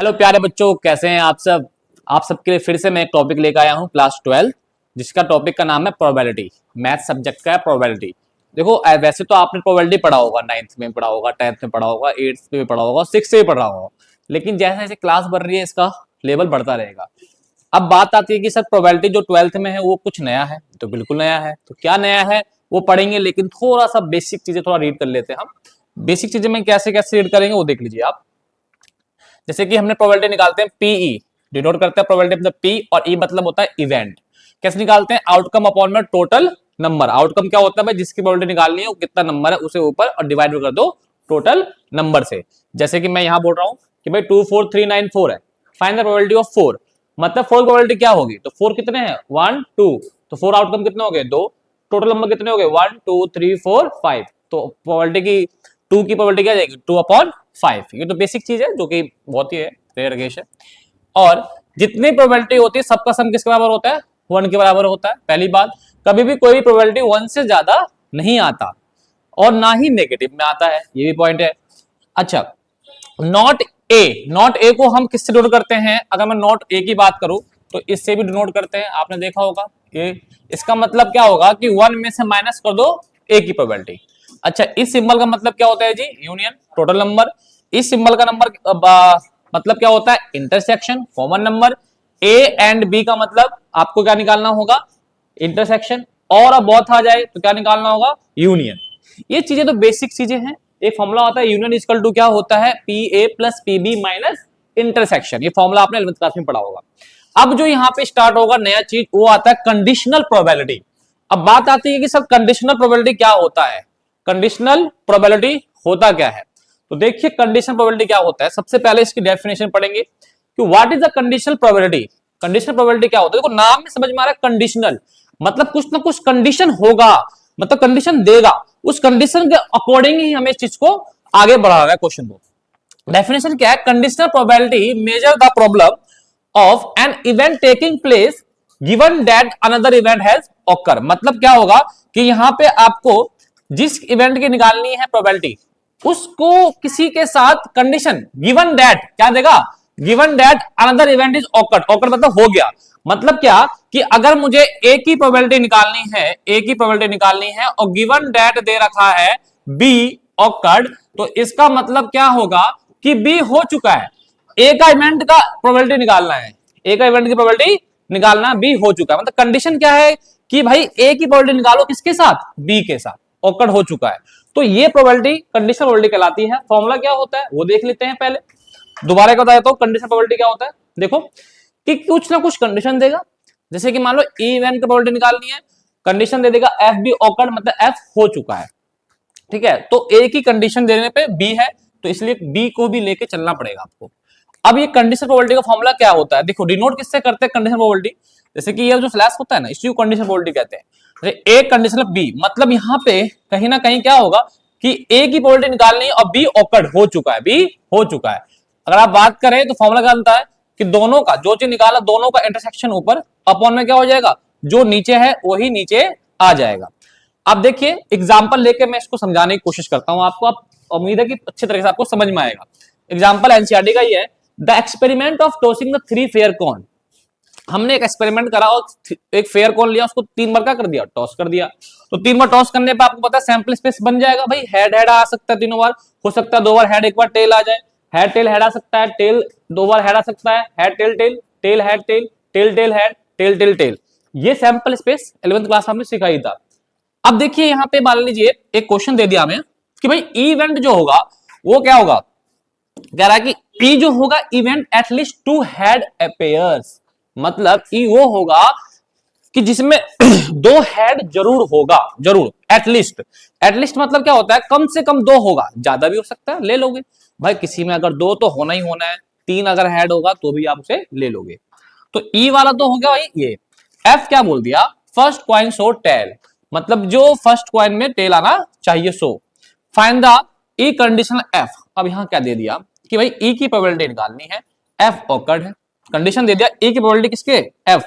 Hello प्यारे बच्चों, कैसे हैं आप सब। आप सबके लिए फिर से मैं एक टॉपिक लेकर आया हूं क्लास 12, जिसका टॉपिक का नाम है प्रोबेबिलिटी। मैथ सब्जेक्ट का है प्रोबेबिलिटी। देखो वैसे तो आपने प्रोबेबिलिटी पढ़ा होगा, 9th में पढ़ा होगा, 10th में पढ़ा होगा, 8th में पढ़ा होगा, 6th में पढ़ा होगा, लेकिन जैसे जैसे क्लास बढ़ रही है इसका लेवल बढ़ता रहेगा। अब बात आती है कि सर प्रोबेबिलिटी जो 12th में है वो कुछ नया है, तो बिल्कुल नया है। तो क्या नया है वो पढ़ेंगे, लेकिन थोड़ा सा बेसिक चीजें थोड़ा रीड कर लेते हैं हम। बेसिक चीजें में कैसे कैसे रीड करेंगे वो देख लीजिए आप। जैसे कि हमने प्रोबेबिलिटी निकालते हैं पीई, डिनोट करते हैं प्रोबेबिलिटी मतलब पी, और ई मतलब होता है इवेंट। कैसे निकालते हैं? आउटकम अपॉन में टोटल नंबर। आउटकम क्या होता है भाई? जिसकी प्रोबेबिलिटी निकालनी है वो कितना नंबर है उसे ऊपर और डिवाइड कर दो टोटल नंबर से। जैसे कि मैं यहां बोल रहा हूं कि भाई 24394 है, फाइंड द प्रोबेबिलिटी ऑफ 4। मतलब 4 प्रोबेबिलिटी क्या होगी? तो 4 कितने हैं? 1 2, तो 4 आउटकम कितने हो गए? 2। टोटल नंबर कितने हो गए? 1 2 3 4 5। तो प्रोबेबिलिटी की 2 की प्रोबेबिलिटी क्या जाएगी? 2/5। ये तो बेसिक चीज है जो कि बहुत ही है, रेयर केस है। और जितनी प्रोबेबिलिटी होती है सबका सम किसके बराबर होता है? 1 के बराबर होता है। पहली बात, कभी भी कोई प्रोबेबिलिटी 1 से ज्यादा नहीं आता और ना ही नेगेटिव में आता है, ये भी पॉइंट है। अच्छा, नॉट ए, नॉट ए को हम किससे डिनोट करते हैं? अगर मैं नॉट ए की बात करूं तो इससे भी डिनोट करते हैं, आपने देखा होगा। ये इसका मतलब क्या होगा कि 1 में से माइनस कर दो ए की प्रोबेबिलिटी। अच्छा, इस सिंबल का मतलब क्या होता है जी? Union, total number. इस सिंबल का नंबर मतलब क्या होता है? Intersection, common number. A and B का मतलब आपको क्या निकालना होगा? इंटरसेक्शन। और अब बहुत आ जाए तो क्या निकालना होगा? यूनियन। ये चीजें तो बेसिक चीजें हैं। एक फॉर्मूला होता है यूनियन इक्वल टू क्या होता है? P A plus P B minus intersection. ये फॉर्मूला आपने 11th क्लास में पढ़ा होगा। अब जो यहाँ पे स्टार्ट होगा नया चीज, वो आता है कंडीशनल प्रोबेबिलिटी। अब बात आती है कि सर कंडीशनल प्रोबेबिलिटी क्या होता है? कंडीशनल प्रोबेबिलिटी होता क्या है? तो देखिए कंडीशनल प्रोबेबिलिटी क्या होता है। सबसे पहले इसकी डेफिनेशन पढ़ेंगे कि what is the conditional probability. Conditional probability क्या होता है? देखो नाम में समझ में आ रहा है कंडीशनल, मतलब कुछ ना कुछ कंडीशन होगा, मतलब कंडीशन देगा, उस कंडीशन के अकॉर्डिंग ही हमें इस चीज को आगे बढ़ाना है क्वेश्चन को। डेफिनेशन क्या है? Conditional probability measure the problem of an event taking place given that another event has occur. मतलब क्या होगा कि यहां पे आपको जिस इवेंट की निकालनी है प्रोबेबिलिटी, उसको किसी के साथ कंडीशन गिवन दैट क्या देगा? Given that another event is awkward. Awkward मतलब हो गया। मतलब क्या कि अगर मुझे ए की प्रोबेबिलिटी निकालनी है, ए की प्रोबेबिलिटी निकालनी है और गिवन दैट दे रखा है बी ऑकर्ड, तो इसका मतलब क्या होगा कि बी हो चुका है। ए का इवेंट का प्रोबेबिलिटी निकालना है, ए का इवेंट की प्रोबेबिलिटी निकालना, बी हो चुका है। मतलब कंडीशन क्या है कि भाई ए की प्रोबेबिलिटी निकालो किसके साथ? बी के साथ। ऑकर्ड हो चुका है, तो ये प्रोबेबिलिटी कंडीशनल प्रोबेबिलिटी कहलाती है। फॉर्मूला क्या होता है वो देख लेते हैं पहले। दोबारा बता देता हूं कंडीशनल प्रोबेबिलिटी क्या होता है। देखो कि कुछ ना कुछ कंडीशन देगा। जैसे कि मान लो ई इवेंट की प्रोबेबिलिटी निकालनी है, कंडीशन दे देगा एफ बी ऑकर्ड, मतलब एफ हो चुका है। ठीक है, तो ए की कंडीशन देने पे बी है, तो इसलिए बी को भी लेके चलना पड़ेगा आपको। अब ये कंडीशनल प्रोबेबिलिटी का फॉर्मूला क्या होता है? देखो डिनोट किससे करते हैं कंडीशनल प्रोबेबिलिटी? जैसे कि ये जो स्लैश होता है ना, इसी को कंडीशनल प्रोबेबिलिटी कहते हैं। ए कंडीशनल बी, मतलब यहाँ पे कहीं ना कहीं क्या होगा कि ए की प्रोबेबिलिटी निकालनी है और बी ऑकर्ड हो चुका है, बी हो चुका है। अगर आप बात करें तो फॉर्मूला क्या बनता है कि दोनों का जो चीज निकाला, दोनों का इंटरसेक्शन ऊपर अपॉन में क्या हो जाएगा? जो नीचे है वही नीचे आ जाएगा। अब देखिए एग्जाम्पल लेके मैं इसको समझाने की कोशिश करता हूं आपको। आप उम्मीद है कि अच्छी तरह से आपको समझ में आएगा। एग्जाम्पल एनसीईआरटी का ही है, the experiment of tossing the 3 fair coin. हमने एक एक्सपेरिमेंट करा और एक फेयर कॉर्न लिया, उसको 3 बार क्या कर दिया? टॉस कर दिया। तो 3 बार टॉस करने पे आपको पता है सैंपल स्पेस बन जाएगा भाई। हेड हेड आ सकता है 3 बार, हो सकता है 2 बार हेड 1 बार टेल आ जाए। हेड टेल हेड आ सकता है, टेल 2 बार हेड आ सकता है, head tail tail, tail head tail, tail tail head, tail tail tail. ये सैंपल स्पेस 11th क्लास हमने सिखाई था। अब देखिए यहां पे मान लीजिए एक क्वेश्चन दे दिया हमें कि भाई इवेंट जो होगा वो क्या होगा? कह रहा है कि ई जो होगा इवेंट एटलीस्ट 2 हेड अपेयर्स। मतलब ई वो होगा कि जिसमें 2 हेड जरूर होगा, जरूर, एटलीस्ट। एटलीस्ट मतलब क्या होता है? कम से कम 2 होगा, ज्यादा भी हो सकता है, ले लोगे भाई। किसी में अगर 2 तो होना ही होना है, 3 अगर हेड होगा तो भी आप उसे ले लोगे। तो ई वाला तो हो गया भाई ये। एफ क्या बोल दिया? फर्स्ट क्वाइन सो टेल, मतलब जो फर्स्ट क्वाइन में टेल आना चाहिए so. Find the E conditional F. अब यहां क्या दे दिया कि भाई ई की प्रोबेबिलिटी निकालनी है, एफ ऑकर्ड है। कंडीशन दे दिया ई की प्रोबेबिलिटी किसके? एफ।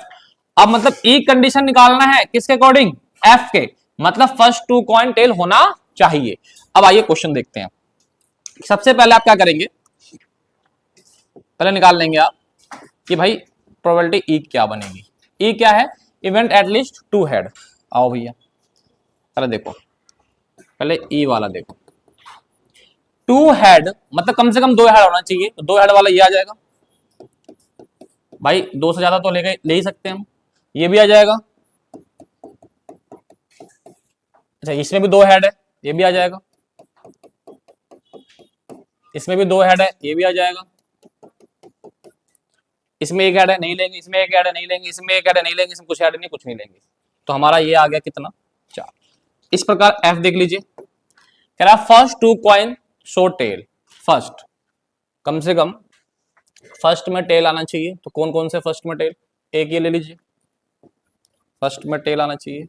अब मतलब ई कंडीशन निकालना है किसके अकॉर्डिंग? एफ के, मतलब फर्स्ट 2 कॉइन टेल होना चाहिए। अब आइए क्वेश्चन देखते हैं। सबसे पहले आप क्या करेंगे? पहले निकाल लेंगे आप कि भाई प्रोबेबिलिटी ई क्या बनेगी। ई क्या है? Event at least to head. आओ भैया पहले देखो, पहले ई वाला देखो। टू हेड मतलब कम से कम दो हेड होना चाहिए, तो दो हेड वाला ये आ जाएगा भाई, दो से ज्यादा तो ले ही सकते हैं हम, ये भी आ जाएगा। अच्छा इसमें भी दो हेड है, ये भी आ जाएगा। इसमें भी दो हेड है, ये भी आ जाएगा। इसमें एक हेड है, नहीं लेंगे। इसमें एक हेड है, नहीं लेंगे। इसमें एक हेड है, नहीं लेंगे। इसमें कुछ हेड नहीं, कुछ नहीं लेंगे। तो हमारा ये आ गया कितना? 4। इस प्रकार एफ देख लीजिए, कह रहा first two coin show tail. First, कम से कम फर्स्ट में टेल आना चाहिए। तो कौन कौन से फर्स्ट में टेल? एक ये ले लीजिए, फर्स्ट में टेल आना चाहिए।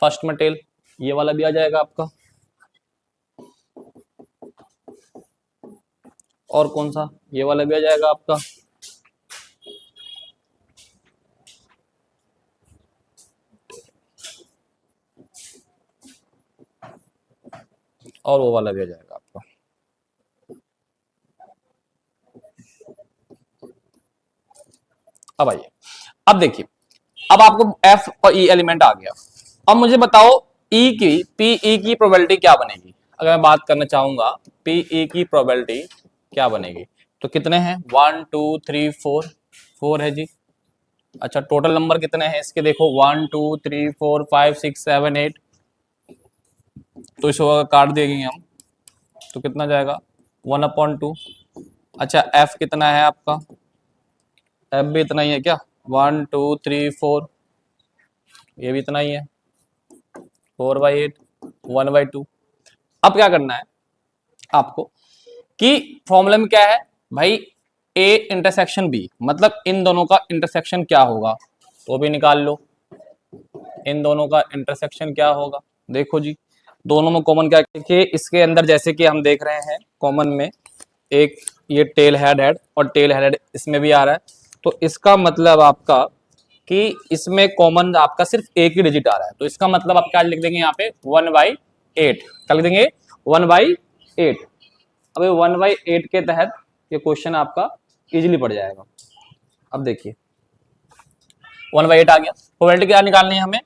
फर्स्ट में टेल ये वाला भी आ जाएगा आपका। और कौन सा? ये वाला भी आ जाएगा आपका। और वो वाला भी आ जाएगा आपका। अब आइए, अब देखिए, अब आपको एफ और ई एलिमेंट आ गया। अब मुझे बताओ ई की, पी ई की प्रोबेबिलिटी क्या बनेगी? अगर मैं बात करना चाहूंगा पी ई की प्रोबेबिलिटी क्या बनेगी, तो कितने हैं? 1 2 3 4, 4 है जी। अच्छा टोटल नंबर कितने हैं इसके? देखो 1 2 3 4 5 6 7 8, तो इसको काट देंगे हम तो कितना जाएगा? 1/2। अच्छा एफ कितना है आपका? एफ भी इतना ही है क्या? 1 2 3 4, ये भी इतना ही है। 4/8, 1/2। अब क्या करना है आपको कि फॉर्मूला में क्या है भाई? ए इंटरसेक्शन बी, मतलब इन दोनों का इंटरसेक्शन क्या होगा, तो भी निकाल लो। इन दोनों का इंटरसेक्शन क्या होगा? देखो जी, दोनों में कॉमन क्या है? इसके अंदर जैसे कि हम देख रहे हैं कॉमन में एक ये टेल हेड और टेल हेड इसमें भी आ रहा है, तो इसका मतलब आपका कि इसमें कॉमन आपका सिर्फ एक ही डिजिट आ रहा है, तो इसका मतलब आप क्या लिख देंगे यहाँ पे? 1/8। क्या लिख देंगे? 1/8। अब 1/8 के तहत ये क्वेश्चन आपका इजीली पड़ जाएगा। अब देखिए 1/8 आ गया। प्रोबेबिलिटी क्या निकालनी है हमें?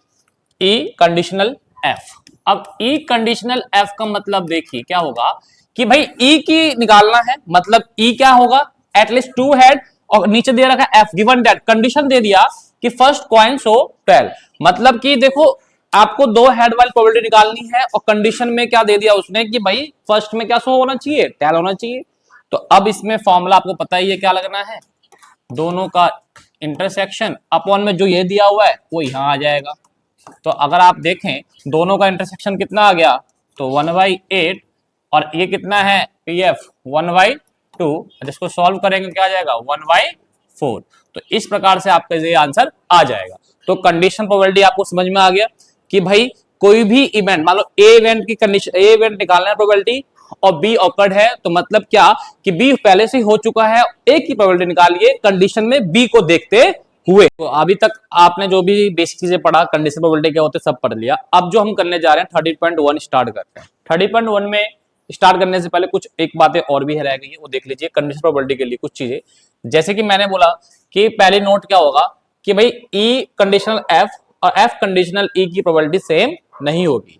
ई कंडीशनल एफ। अब ई कंडीशनल एफ का मतलब देखिए क्या होगा कि भाई ई की निकालना है, मतलब ई क्या होगा? एटलीस्ट टू हेड, और नीचे दे रखा है एफ, गिवन दैट कंडीशन दे दिया कि फर्स्ट कॉइन शो 12, मतलब कि देखो आपको दो हेड वाली प्रोबेबिलिटी निकालनी है और कंडीशन में क्या दे दिया उसने कि भाई फर्स्ट में क्या शो होना चाहिए? 12 होना चाहिए। तो अब इसमें फॉर्मूला आपको पता ही है क्या लगना है? दोनों का इंटरसेक्शन अपॉन में जो ये दिया हुआ है वो यहां आ जाएगा। तो अगर आप देखें दोनों का इंटरसेक्शन कितना आ गया, तो 1/8, और ये कितना है पी एफ? 1/2। जिसको सॉल्व करेंगे क्या आ जाएगा? 1/4। तो इस प्रकार से आपका ये आंसर आ जाएगा। तो कंडीशन प्रोबेबिलिटी आपको समझ में आ गया कि भाई कोई भी इवेंट, मान लो ए इवेंट की कंडीशन, ए इवेंट निकालना है प्रोबेबिलिटी और बी ऑकर्ड है, तो मतलब क्या कि बी पहले से हो चुका है, ए की प्रोबेबिलिटी निकालिए कंडीशन में बी को देखते हुए। तो अभी तक आपने जो भी बेसिक चीजें पढ़ा, कंडीशन प्रोबेबिलिटी क्या होते सब पढ़ लिया। अब जो हम करने जा रहे हैं 30.1 स्टार्ट करते हैं। 30.1 में स्टार्ट करने से पहले कुछ एक बातें और भी रह गई है, वो देख लीजिए कंडीशन प्रोबेबिलिटी के लिए कुछ चीजें। जैसे कि मैंने बोला कि पहले नोट क्या होगा कि भाई ई कंडीशनल एफ और एफ कंडीशनल ई की प्रोबेबिलिटी सेम नहीं होगी।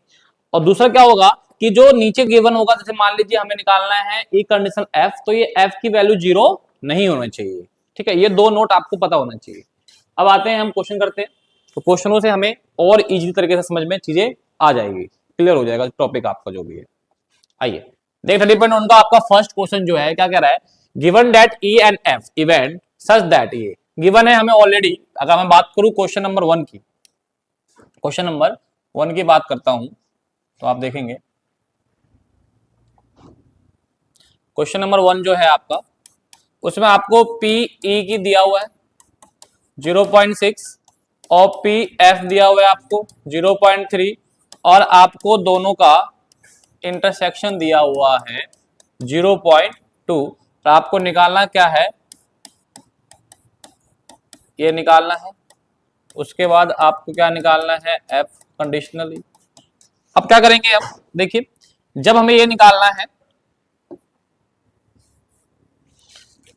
और दूसरा क्या होगा कि जो नीचे गिवन होगा, जैसे मान लीजिए हमें निकालना है ई कंडीशनल एफ, तो ये एफ की वैल्यू 0 नहीं होना चाहिए। ठीक है, ये दो नोट आपको पता होना चाहिए। अब आते हैं हम क्वेश्चन करते हैं, तो क्वेश्चनों से हमें और इजी तरीके से समझ में चीजें आ जाएगी, क्लियर हो जाएगा टॉपिक आपका जो भी है। आइए देख 30.1 का आपका फर्स्ट क्वेश्चन जो है क्या कह रहा है? Given that E and F event such that, ये गिवन है हमें ऑलरेडी। अगर मैं बात करूं क्वेश्चन नंबर 1 की, क्वेश्चन नंबर 1 की बात करता हूं तो आप देखेंगे क्वेश्चन नंबर 1 जो है आपका, उसमें आपको पी ई की दिया हुआ है 0.6 और पी एफ दिया हुआ है आपको 0.3, और आपको दोनों का इंटरसेक्शन दिया हुआ है 0.2। तो आपको निकालना क्या है? ये निकालना है। उसके बाद आपको क्या निकालना है? F conditionally. अब क्या करेंगे हम? देखिए जब हमें ये निकालना है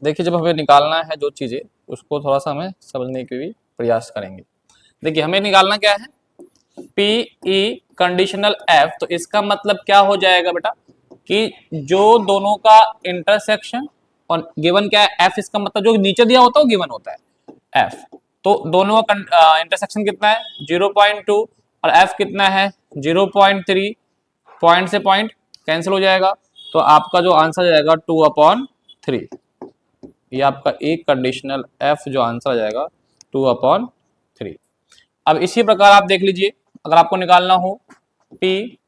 देखिए जब हमें निकालना है जो चीजें, उसको थोड़ा सा हमें समझने की भी प्रयास करेंगे। देखिए हमें निकालना क्या है, पी ई कंडीशनल एफ, तो इसका मतलब क्या हो जाएगा बेटा कि जो दोनों का इंटरसेक्शन, और गिवन क्या है एफ, इसका मतलब जो नीचे दिया होता है वो गिवन होता है एफ। तो दोनों का इंटरसेक्शन कितना है 0.2 और एफ कितना है 0.3, पॉइंट से पॉइंट कैंसिल हो जाएगा, तो आपका जो आंसर आ जाएगा 2/3। ये आपका एक कंडीशनल एफ जो आंसर आ जाएगा 2/3। अब इसी प्रकार आप देख लीजिए, अगर आपको निकालना हो पी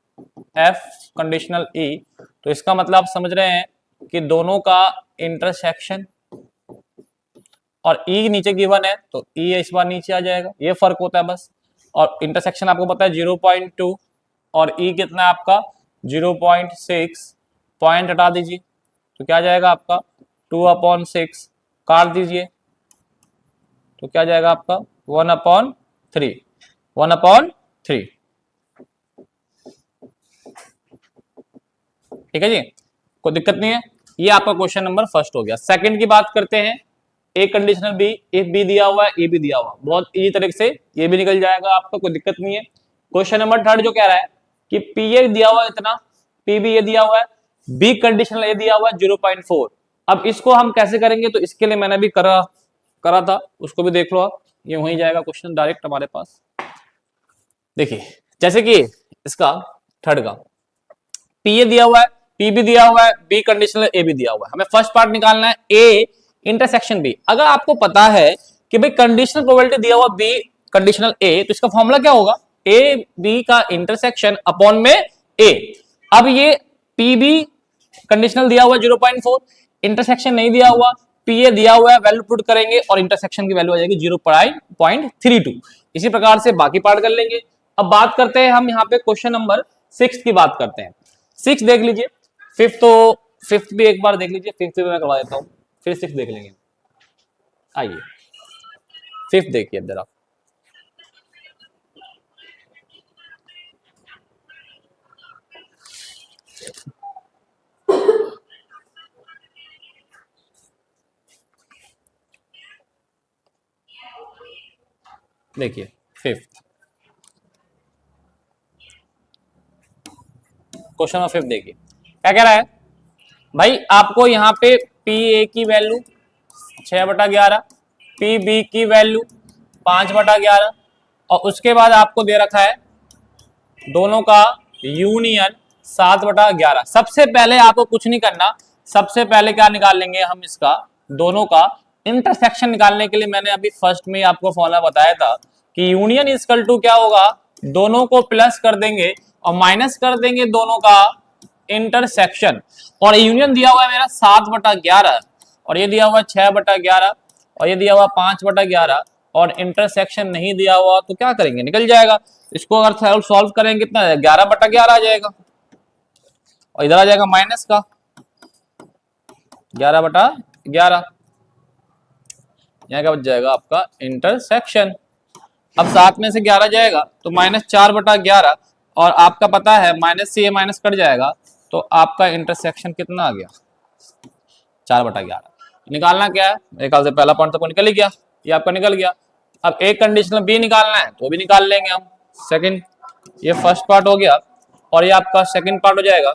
एफ कंडीशनल ई, तो इसका मतलब आप समझ रहे हैं कि दोनों का इंटरसेक्शन, और ई नीचे गिवन है तो ई इस बार नीचे आ जाएगा, ये फर्क होता है बस। और इंटरसेक्शन आपको पता है 0.2 और ई कितना है आपका 0.6, पॉइंट हटा दीजिए तो क्या जाएगा आपका 2/6, काट दीजिए तो क्या जाएगा आपका 1/3, 1/3। ठीक है जी, कोई दिक्कत नहीं है। ये आपका क्वेश्चन नंबर फर्स्ट हो गया। सेकंड की बात करते हैं, ए कंडीशनल बी, इफ बी दिया हुआ है ए भी दिया हुआ, बहुत इजी तरीके से ये भी निकल जाएगा आपका, कोई दिक्कत नहीं है। क्वेश्चन नंबर थर्ड जो कह रहा है कि पी ए दिया हुआ है इतना, पी बी ये दिया हुआ है, बी कंडीशनल ए दिया हुआ है 0.4। अब इसको हम कैसे करेंगे, तो इसके लिए मैंने भी करा था, उसको भी देख लो आप, ये वहीं जाएगा क्वेश्चन डायरेक्ट हमारे पास। देखिए जैसे कि इसका थर्ड का पी ए दिया हुआ है, पी भी दिया हुआ है, बी कंडीशनल ए भी दिया हुआ है, हमें फर्स्ट पार्ट निकालना है ए इंटरसेक्शन बी। अगर आपको पता है कि भाई कंडीशनल प्रोबेबिलिटी दिया हुआ बी कंडीशनल ए, तो इसका फॉर्मूला क्या होगा, ए बी का इंटरसेक्शन अपॉन में ए। अब ये पी बी कंडीशनल दिया हुआ 0.4, इंटरसेक्शन नहीं दिया हुआ, पी ए दिया हुआ है, वैल्यू पुट करेंगे और इंटरसेक्शन की वैल्यू आ जाएगी 0.32। इसी प्रकार से बाकी पार्ट कर लेंगे। अब बात करते हैं हम यहाँ पे क्वेश्चन नंबर 6 की बात करते हैं। 6 देख लीजिए, फिफ्थ भी एक बार देख लीजिए, फिफ्थ भी मैं करवा देता हूँ, फिर 6 देख लेंगे। आइए 5th देखिए अब जरा, देखिए 5th क्वेश्चन नंबर 5 देखिए क्या कह रहा है भाई, आपको यहाँ पे पी ए की वैल्यू 6/11, पी बी की वैल्यू 5/11, और उसके बाद आपको दे रखा है दोनों का यूनियन 7/11। सबसे पहले आपको कुछ नहीं करना, सबसे पहले क्या निकाल लेंगे हम, इसका दोनों का इंटरसेक्शन निकालने के लिए मैंने अभी फर्स्ट में आपको फॉर्मूला बताया था कि यूनियन इक्वल टू क्या होगा, दोनों को प्लस कर देंगे और माइनस कर देंगे दोनों का इंटरसेक्शन। और यूनियन दिया हुआ है मेरा 7/11 और ये दिया हुआ 6/11 और ये दिया हुआ 5/11 और इंटरसेक्शन नहीं दिया हुआ, तो क्या करेंगे, निकल जाएगा। इसको अगर सॉल्व करेंगे कितना 11/11 आ जाएगा और इधर आ जाएगा माइनस का 11/11, यहाँ क्या बच जाएगा आपका इंटरसेक्शन। अब 7 में से 11 जाएगा तो -4/11 और आपका पता है माइनस से ये माइनस कट जाएगा, तो आपका इंटरसेक्शन कितना आ गया 4/11। निकालना क्या है, मेरे ख्याल से पहला पॉइंट तो निकल ही गया, ये आपका निकल गया। अब एक कंडीशनल बी निकालना है तो भी निकाल लेंगे हम सेकंड, ये फर्स्ट पार्ट हो गया और ये आपका सेकंड पार्ट हो जाएगा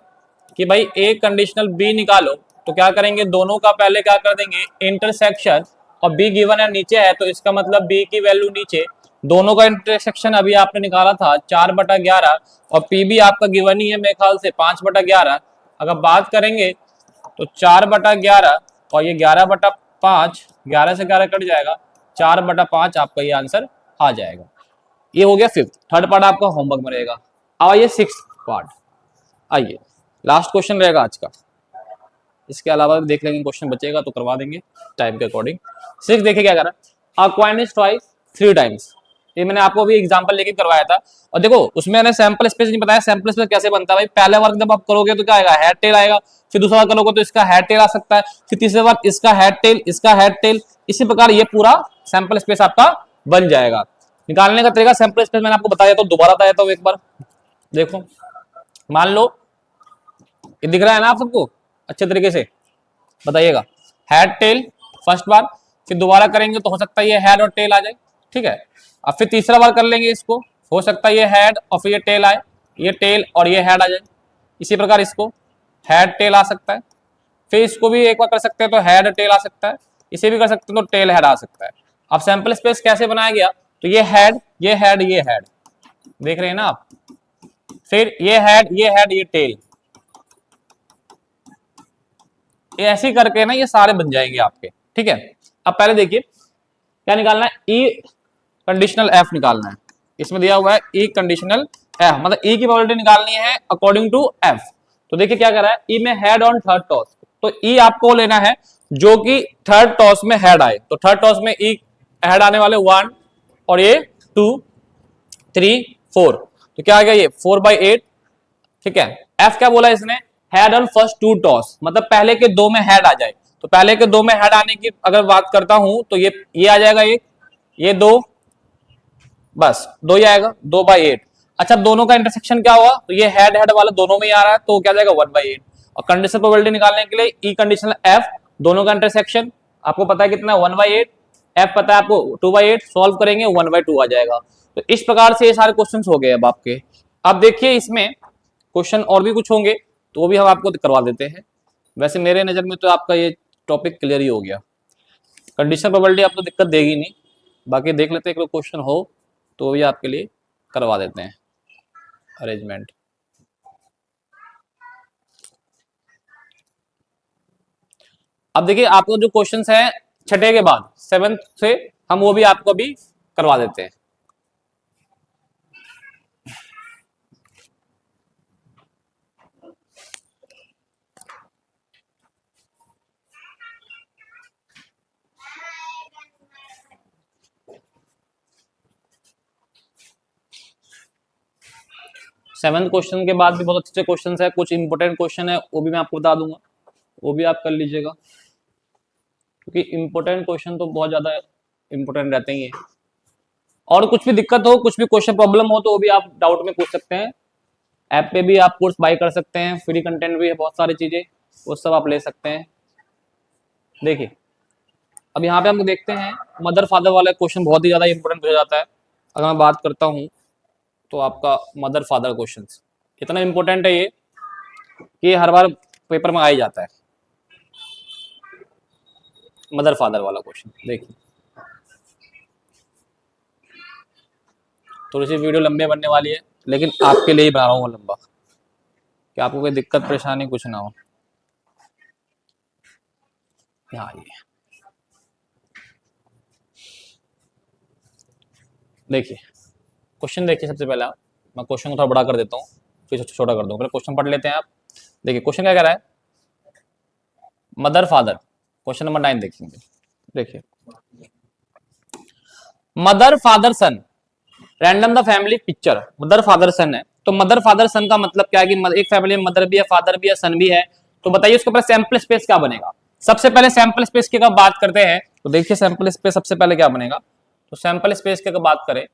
कि भाई एक कंडीशनल बी निकालो, तो क्या करेंगे, दोनों का पहले क्या कर देंगे इंटरसेक्शन, और बी गिवन है नीचे है तो इसका मतलब बी की वैल्यू नीचे, दोनों का इंटरसेक्शन अभी आपने निकाला था 4/11 और पी भी आपका गिवन ही है मेरे ख्याल से 5/11। अगर बात करेंगे तो 4/11 और ये 11/5, 11 से 11 कट जाएगा, 4/5 आपका ये आंसर आ जाएगा। ये हो गया 5th। थर्ड पार्ट आपका होमवर्क में रहेगा। अब आइए 6th पार्ट, आइए लास्ट क्वेश्चन रहेगा आज का, इसके अलावा भी देख लेंगे, क्वेश्चन बचेगा तो करवा देंगे टाइम के अकॉर्डिंग। 6 देखिए क्या कर रहा है, अ कॉइन इज ट्वाइस 3 टाइम्स, ये मैंने आपको भी एग्जांपल लेके करवाया था। और देखो उसमें मैंने सैंपल स्पेस नहीं बताया, सैंपल स्पेस कैसे बनता है भाई, पहले बार जब आप करोगे तो क्या आएगा, हेड टेल आएगा, फिर दूसरा बार करोगे तो इसका हेड टेल आ सकता है, फिर तीसरी बार इसका हेड टेल, इसका हेड टेल, इसी प्रकार ये पूरा सैंपल स्पेस आपका बन जाएगा। निकालने का तरीका सैंपल स्पेस मैंने आपको बताया, तो दोबारा बताया था एक बार। देखो मान लो ये दिख रहा है ना आप सबको अच्छे तरीके से, बताइएगा हेड टेल फर्स्ट बार, फिर दोबारा करेंगे तो हो सकता है ये हेड और टेल आ जाए, ठीक है। अब फिर तीसरा बार कर लेंगे इसको, हो सकता है ये हेड और फिर ये टेल आए, ये टेल और ये हेड आ जाए। इसी प्रकार इसको हेड टेल आ सकता है, फिर इसको भी एक बार कर सकते हैं तो हेड टेल आ सकता है, इसे भी कर सकते हैं तो टेल हेड आ सकता है। अब सैंपल स्पेस कैसे बनाया गया, तो ये हेड ये हेड ये हेड, देख रहे हैं ना आप, फिर ये हेड ये हेड ये टेल, ये ऐसे करके ना ये सारे बन जाएंगे आपके, ठीक है। अब पहले देखिए क्या निकालना है, ई कंडीशनल एफ निकालना है। इसमें दिया हुआ है ई कंडीशनल एफ, मतलब ई की प्रोबेबिलिटी निकालनी है अकॉर्डिंग टू एफ। तो देखिए क्या कर रहा है, ई में हेड ऑन थर्ड टॉस, तो ई आपको लेना है जो कि थर्ड टॉस में हेड आए, तो थर्ड टॉस में ई हेड आने वाले 1 और ये 2 3 4, तो क्या आ गया ये 4/8, ठीक है। एफ क्या बोला इसने, हेड ऑन फर्स्ट 2 टॉस, मतलब पहले के 2 में हेड आ जाए, तो पहले के 2 में हेड आने की अगर बात करता हूं तो ये आ जाएगा एक, ये 2, बस 2 ही आएगा 2/8। अच्छा दोनों का इंटरसेक्शन क्या हुआ, तो ये हेड हेड वाला दोनों में ही आ रहा है, तो क्या जाएगा 1/8। और कंडीशनल प्रोबेबिलिटी निकालने के लिए ई कंडीशनल एफ, दोनों का इंटरसेक्शन आपको पता है कितना, 1/8, एफ पता है आपको 2/8, सॉल्व करेंगे 1/2 आ जाएगा। तो इस प्रकार से ये सारे क्वेश्चन हो गए अब आपके। अब देखिए इसमें क्वेश्चन और भी कुछ होंगे तो वो भी हम आपको करवा देते हैं। वैसे मेरे नजर में तो आपका ये टॉपिक क्लियर ही हो गया, कंडीशनल प्रोबेबिलिटी आपको दिक्कत देगी नहीं, बाकी देख लेते हैं क्वेश्चन हो तो भी आपके लिए करवा देते हैं अरेंजमेंट। अब देखिए आपको जो क्वेश्चंस हैं छठे के बाद 7th से, हम वो भी आपको भी करवा देते हैं। सेवंथ क्वेश्चन के बाद भी बहुत अच्छे क्वेश्चन है, कुछ इंपोर्टेंट क्वेश्चन है वो भी मैं आपको बता दूंगा, वो भी आप कर लीजिएगा, क्योंकि इंपोर्टेंट क्वेश्चन तो बहुत ज्यादा इंपोर्टेंट रहते ही हैं। और कुछ भी दिक्कत हो, कुछ भी क्वेश्चन प्रॉब्लम हो तो वो भी आप डाउट में पूछ सकते हैं। ऐप पे भी आप कोर्स बाय कर सकते हैं, फ्री कंटेंट भी है बहुत सारी चीजें, वो सब आप ले सकते हैं। देखिए अब यहाँ पे हम देखते हैं मदर फादर वाला क्वेश्चन बहुत ही ज्यादा इंपोर्टेंट हो जाता है। अगर मैं बात करता हूँ तो आपका मदर फादर क्वेश्चन इतना इंपॉर्टेंट है ये कि हर बार पेपर में आ ही जाता है। मदर फादर वाला क्वेश्चन देखिए, थोड़ी सी वीडियो लंबे बनने वाली है लेकिन आपके लिए ही बना रहा हूँ लंबा, कि आपको कोई दिक्कत परेशानी कुछ ना हो। यहाँ ये देखिए क्वेश्चन, देखिए सबसे पहला मैं क्वेश्चन को थोड़ा बड़ा कर देता हूँ फिर छोटा कर दूँ, पहले क्वेश्चन पढ़ लेते हैं आप। देखिए क्वेश्चन क्या कह रहा है, मदर फादर, क्वेश्चन नंबर 9 देखेंगे। देखिए mother father son, random the family picture, mother father son है, तो मदर फादर सन का मतलब क्या है कि एक फैमिली में मदर भी है फादर भी है सन भी है, तो बताइए उसके ऊपर सैंपल स्पेस क्या बनेगा। सबसे पहले सैंपल स्पेस की अगर बात करते हैं तो देखिए सैंपल स्पेस सबसे पहले क्या बनेगा, तो सैंपल स्पेस की अगर बात करें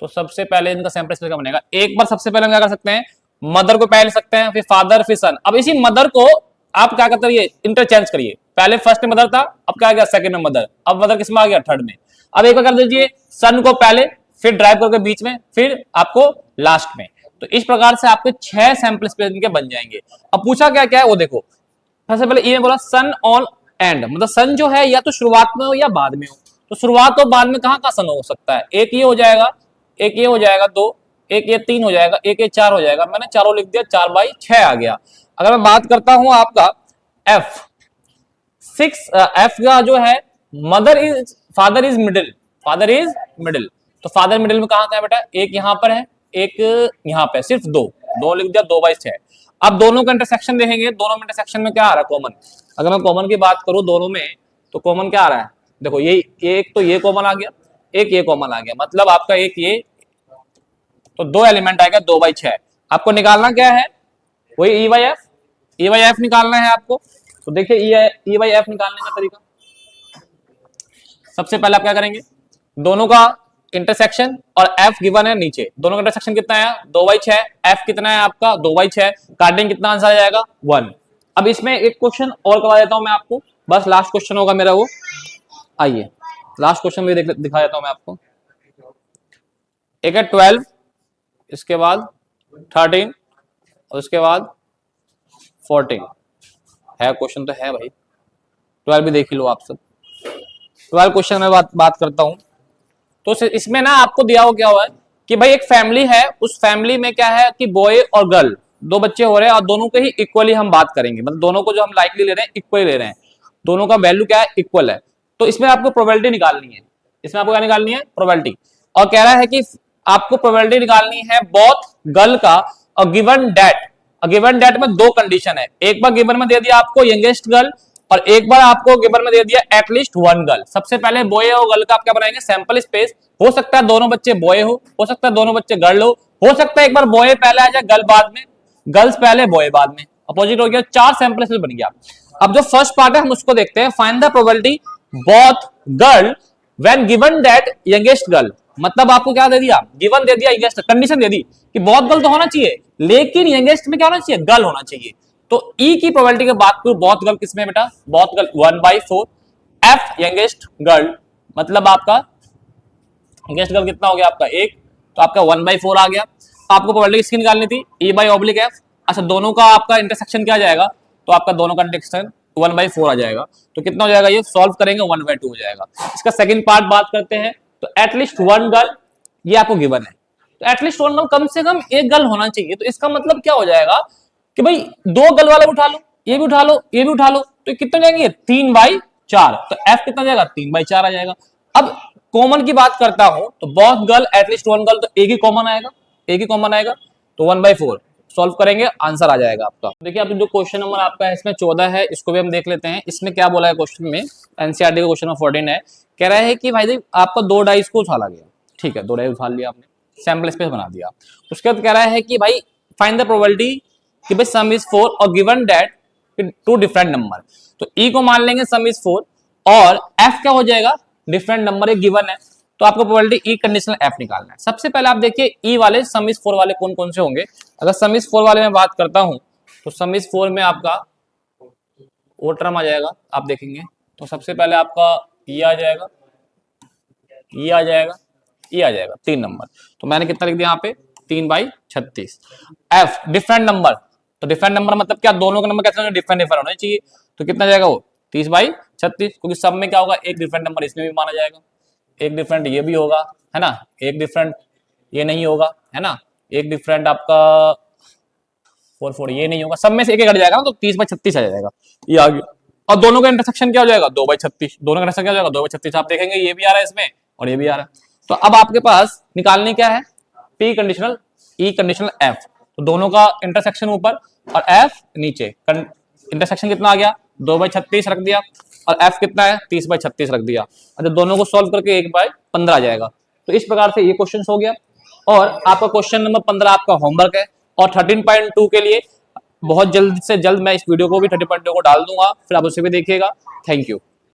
तो सबसे पहले इनका सैंपल स्पेस क्या बनेगा, एक बार सबसे पहले हम क्या कर सकते हैं, मदर को पहले सकते हैं, फिर फादर फिर सन। अब इसी मदर को आप क्या करते रहिए, इंटरचेंज करिए, पहले फर्स्ट में मदर था अब क्या गया सेकंड में मदर, अब मदर किसमें आ गया थर्ड में। अब एक बार कर दीजिए सन को पहले, फिर ड्राइव करके बीच में, फिर आपको लास्ट में। तो इस प्रकार से आपके 6 सैंपल स्पेस इनके बन जाएंगे। अब पूछा क्या क्या है वो देखो, सबसे पहले ये बोला सन ऑन एंड, मतलब सन जो है या तो शुरुआत में हो या बाद में हो, तो शुरुआत और बाद में कहां का सन हो सकता है, एक ये हो जाएगा, एक ये हो जाएगा 2, एक ये 3 हो जाएगा, एक ये 4 हो जाएगा, मैंने चारों लिख दिया, 4/6 आ गया। अगर मैं बात करता हूं आपका एफ 6, एफ का जो है mother is father is middle, father is middle, तो फादर मिडिल में कहां है बेटा, एक यहां पर है एक यहां पे, सिर्फ 2 लिख दिया, 2/6। अब दोनों का इंटरसेक्शन देखेंगे, दोनों में इंटरसेक्शन में क्या आ रहा है कॉमन, अगर मैं कॉमन की बात करूं दोनों में तो कॉमन क्या आ रहा है, देखो ये एक तो ये कॉमन आ गया, एक ये कॉमन आ गया, मतलब आपका एक ये, तो 2 एलिमेंट आएगा 2/6। आपको निकालना क्या है, वही ई बाई एफ निकालना है आपको। तो देखिए ई बाई एफ निकालने का तरीका, सबसे पहले आप क्या करेंगे, दोनों का इंटरसेक्शन और एफ गिवन है नीचे, दोनों का इंटरसेक्शन कितना है 2/6, एफ कितना है आपका 2/6, काटेंगे कितना आंसर आ जाएगा 1। अब इसमें एक क्वेश्चन और करवा देता हूं मैं आपको, बस लास्ट क्वेश्चन होगा मेरा वो। आइए लास्ट क्वेश्चन भी दिखा देता हूं मैं आपको। एक है 12, इसके बाद 13 और उसके बाद 14 है। क्वेश्चन तो है भाई, 12 भी देख ही लो आप सब। 12 क्वेश्चन में बात करता हूं। तो इसमें ना आपको दिया हो क्या हुआ है कि भाई एक फैमिली है, उस फैमिली में क्या है कि बॉय और गर्ल दो बच्चे हो रहे हैं और दोनों को ही इक्वली हम बात करेंगे, मतलब दोनों को जो हम लाइकली ले रहे हैं इक्वली ले रहे हैं, दोनों का वैल्यू क्या है, इक्वल है। तो इसमें आपको प्रोबेबिलिटी निकालनी है। इसमें आपको क्या निकालनी है, प्रोबेबिलिटी। और कह रहा है कि आपको प्रोबेबिलिटी निकालनी है बोथ गर्ल का और गिवन डेट में दो कंडीशन है। एक बार गिवन में दे दिया आपको यंगेस्ट गर्ल और एक बार आपको गिवन में दे दिया एटलीस्ट वन गर्ल। सबसे पहले बॉय और गर्ल का आप क्या बनाएंगे, सैंपल स्पेस। हो सकता है दोनों बच्चे बॉय हो सकता है दोनों बच्चे गर्ल हो सकता है एक बार बॉय पहले आ जाए गर्ल बाद में, गर्ल्स पहले बॉय बाद में, अपोजिट हो गया। 4 सैंपल स्पेस बन गया। अब जो फर्स्ट पार्ट है हम उसको देखते हैं। Find the probability both girl when given that youngest girl. मतलब आपको क्या दे दिया, गिवन दे दिया, यंगेस्ट कंडीशन दे दी कि बहुत गर्ल तो होना चाहिए लेकिन यंगेस्ट में क्या होना चाहिए, गर्ल होना चाहिए। तो ई की प्रोबेबिलिटी की बात करूं, बहुत गर्ल किसमें बेटा, बहुत गर्ल 1/4, एफ यंगेस्ट गर्ल, मतलब आपका यंगेस्ट गर्ल कितना हो गया आपका 1, तो आपका 1/4 आ गया। आपको प्रोबेबिलिटी किसकी निकालनी थी, E/F। अच्छा दोनों का आपका इंटरसेक्शन क्या जाएगा, तो आपका दोनों का इंटरसेक्शन 1/4 आ जाएगा। तो कितना हो जाएगा, ये सॉल्व करेंगे 1/2 हो जाएगा। इसका सेकंड पार्ट बात करते हैं। तो एटलीस्ट वन गर्ल ये आपको गिवन है, तो एटलीस्ट वन गर्ल, कम से कम एक गर्ल होना चाहिए। तो इसका मतलब क्या हो जाएगा कि भाई दो गर्ल वाला उठा लो, ये भी उठा लो, ये भी उठा लो, तो कितना जाएंगे 3/4। तो एफ कितना जाएगा 3/4 आ जाएगा। अब कॉमन की बात करता हूं तो both girl at least one girl, तो एक ही कॉमन आएगा, एक ही कॉमन आएगा, तो 1/4 सॉल्व करेंगे, आंसर आ जाएगा आपका। देखिए अब जो क्वेश्चन नंबर आपका है इसमें 14 है, इसको भी हम देख लेते हैं। इसमें क्या बोला है क्वेश्चन में, एनसीईआरटी का क्वेश्चन नंबर 14 है। कह रहा है कि भाई आपका 2 डाइस को उछाला गया, ठीक है 2 डाइस उछाल लिया आपने, सैंपल स्पेस बना दिया। उसके बाद कह रहा है कि भाई फाइंड द प्रोबेबिलिटी कि भाई सम इज 4 और गिवन दैट 2 डिफरेंट नंबर। तो ई को मान लेंगे सम इज 4 और एफ क्या हो जाएगा, डिफरेंट नंबर एक गिवन है, तो आपको प्रोबेबिलिटी ई कंडीशनल एफ निकालना है। सबसे पहले आप देखिए ई वाले सम इज 4 वाले कौन कौन से होंगे। अगर सम इज 4 वाले में बात करता हूं तो सम इज 4 में आपका वो टर्म आ जाएगा, आप देखेंगे तो सबसे पहले आपका ई आ जाएगा, ई आ जाएगा, ई आ जाएगा 3 नंबर। तो मैंने कितना लिख दिया यहाँ पे 3/36। एफ डिफरेंट नंबर, तो डिफरेंट नंबर मतलब क्या, दोनों के नंबर कैसे डिफरेंट डिफरेंट होने चाहिए। तो कितना जाएगा वो 30/36, क्योंकि सब में क्या होगा एक डिफरेंट नंबर इसमें भी माना जाएगा, एक डिफरेंट ये भी होगा है ना, एक डिफरेंट ये नहीं होगा है ना, एक डिफरेंट आपका 4 ये नहीं होगा, सब में से एक हट जाएगा, तो 30/36 आ जाएगा, ये आ गया। और दोनों का इंटरसेक्शन क्या हो जाएगा 2/36, दोनों का इंटरसेक्शन क्या हो जाएगा 2/36। आप देखेंगे ये भी आ रहा है इसमें और ये भी आ रहा है। तो अब आपके पास निकालने क्या है, पी कंडीशनल ई कंडीशनल एफ। तो दोनों का इंटरसेक्शन ऊपर और एफ नीचे, इंटरसेक्शन कितना आ गया 2/36 रख दिया और एफ कितना है 30/36 रख दिया। अच्छा दोनों को सॉल्व करके 1/15 आ जाएगा। तो इस प्रकार से ये क्वेश्चन हो गया और आपका क्वेश्चन नंबर 15 आपका होमवर्क है। और 13.2 के लिए बहुत जल्द से जल्द मैं इस वीडियो को भी 13.2 को डाल दूंगा, फिर आप उसे भी देखिएगा। Thank you.